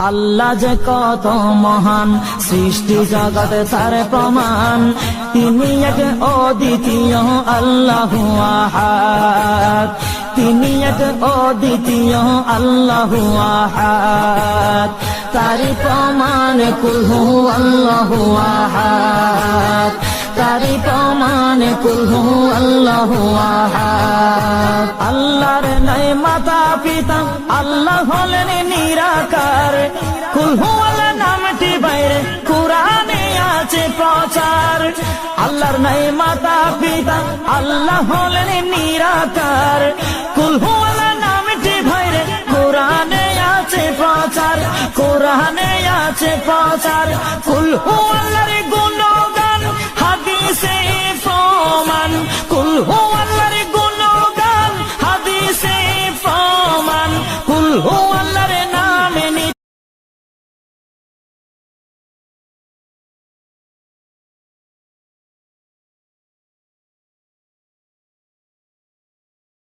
আল্লাহ যে কত মহান, সৃষ্টি জগৎ তার প্রমাণ। তিনি এক অদ্বিতীয় আল্লাহু আহাদ, তিনি এক অদ্বিতীয় আল্লাহু আহাদ। তারি প্রমাণ কুল হু আল্লাহু আহাদ, তারি প্রমাণ কুল হু আল্লাহু আহাদ। আল্লাহর নাই মাতা পিতা, আল্লাহ হলেন নিরাকার। কুল হু আল্লাহ নামটি বাইরে কুরআনে আছে প্রচার। আল্লাহর নাই মাতা পিতা, আল্লাহ হলেন নিরাকার। কুল হু আল্লাহ নামটি বাইরে কুরআনে আছে প্রচার, কুরআনে আছে প্রচার। কুল হু আল্লাহর গুণ